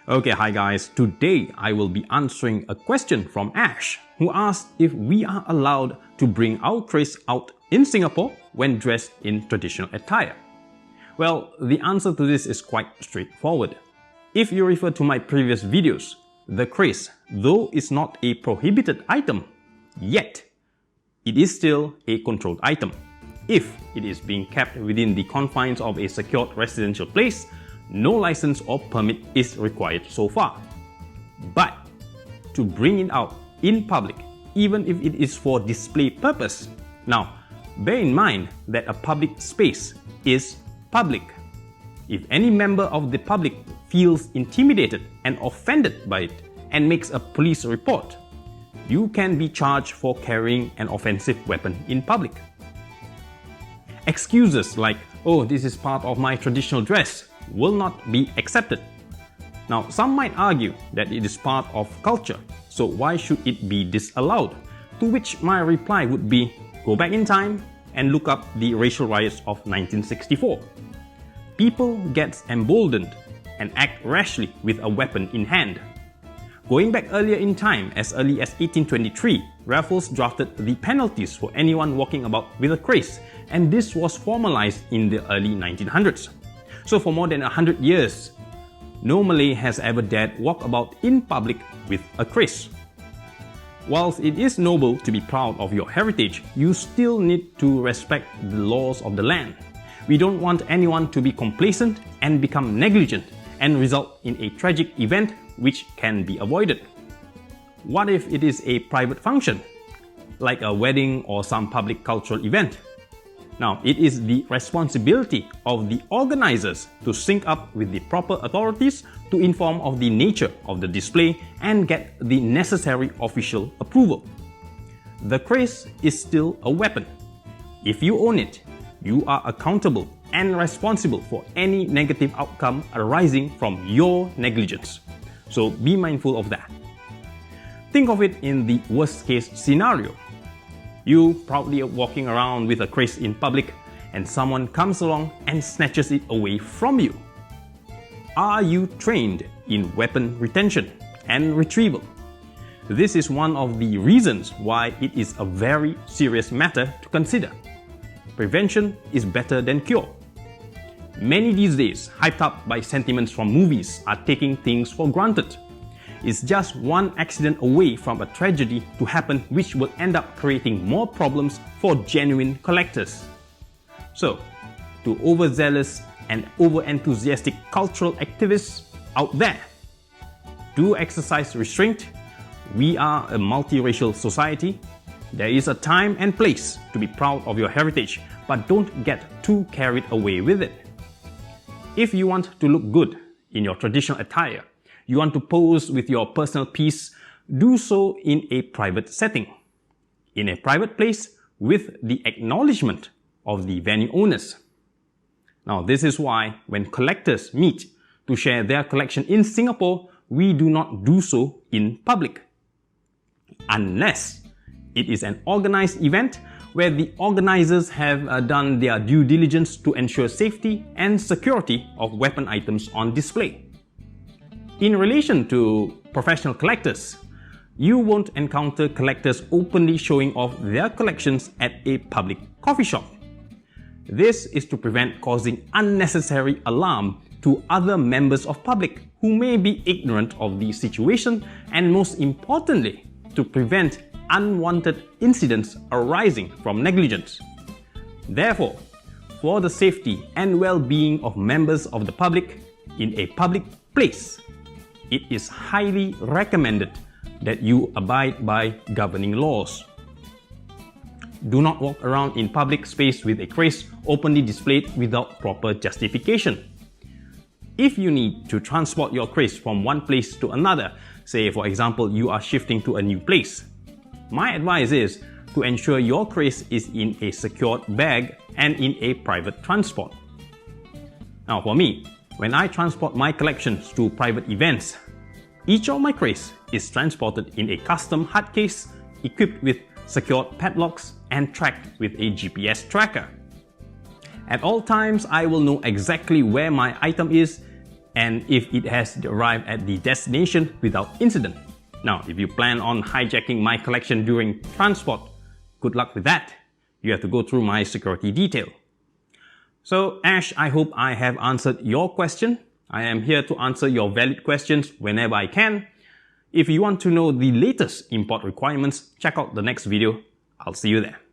Okay, hi guys. Today I will be answering a question from Ash, who asked if we are allowed to bring our kris out in Singapore when dressed in traditional attire. Well, the answer to this is quite straightforward. If you refer to my previous videos, the kris, though is not a prohibited item, yet it is still a controlled item. If it is being kept within the confines of a secured residential place, no license or permit is required so far. But to bring it out in public, even if it is for display purpose, now bear in mind that a public space is public. If any member of the public feels intimidated and offended by it and makes a police report, you can be charged for carrying an offensive weapon in public. Excuses like, "Oh, this is part of my traditional dress," will not be accepted. Now, some might argue that it is part of culture, so why should it be disallowed? To which my reply would be, go back in time and look up the racial riots of 1964. People get emboldened and act rashly with a weapon in hand. Going back earlier in time, as early as 1823, Raffles drafted the penalties for anyone walking about with a kris, and this was formalized in the early 1900s. So for more than 100 years, no Malay has ever dared walk about in public with a kris. Whilst it is noble to be proud of your heritage, you still need to respect the laws of the land. We don't want anyone to be complacent and become negligent and result in a tragic event which can be avoided. What if it is a private function, like a wedding or some public cultural event? Now, it is the responsibility of the organizers to sync up with the proper authorities to inform of the nature of the display and get the necessary official approval. The kris is still a weapon. If you own it, you are accountable and responsible for any negative outcome arising from your negligence. So be mindful of that. Think of it in the worst case scenario. You proudly are walking around with a kris in public and someone comes along and snatches it away from you. Are you trained in weapon retention and retrieval? This is one of the reasons why it is a very serious matter to consider. Prevention is better than cure. Many these days, hyped up by sentiments from movies, are taking things for granted. It's just one accident away from a tragedy to happen which will end up creating more problems for genuine collectors. So, to overzealous and over-enthusiastic cultural activists out there, do exercise restraint. We are a multiracial society. There is a time and place to be proud of your heritage, but don't get too carried away with it. If you want to look good in your traditional attire, you want to pose with your personal piece, do so in a private setting, in a private place with the acknowledgement of the venue owners. Now, this is why when collectors meet to share their collection in Singapore, we do not do so in public. Unless it is an organized event where the organizers have done their due diligence to ensure safety and security of weapon items on display. In relation to professional collectors, you won't encounter collectors openly showing off their collections at a public coffee shop. This is to prevent causing unnecessary alarm to other members of public who may be ignorant of the situation, and most importantly, to prevent unwanted incidents arising from negligence. Therefore, for the safety and well-being of members of the public in a public place, it is highly recommended that you abide by governing laws. Do not walk around in public space with a kris openly displayed without proper justification. If you need to transport your kris from one place to another, say for example you are shifting to a new place, my advice is to ensure your kris is in a secured bag and in a private transport. Now for me, when I transport my collections to private events, each of my kris is transported in a custom hard case equipped with secured padlocks and tracked with a GPS tracker. At all times, I will know exactly where my item is and if it has arrived at the destination without incident. Now, if you plan on hijacking my collection during transport, good luck with that. You have to go through my security detail. So Ash, I hope I have answered your question. I am here to answer your valid questions whenever I can. If you want to know the latest import requirements, check out the next video. I'll see you there.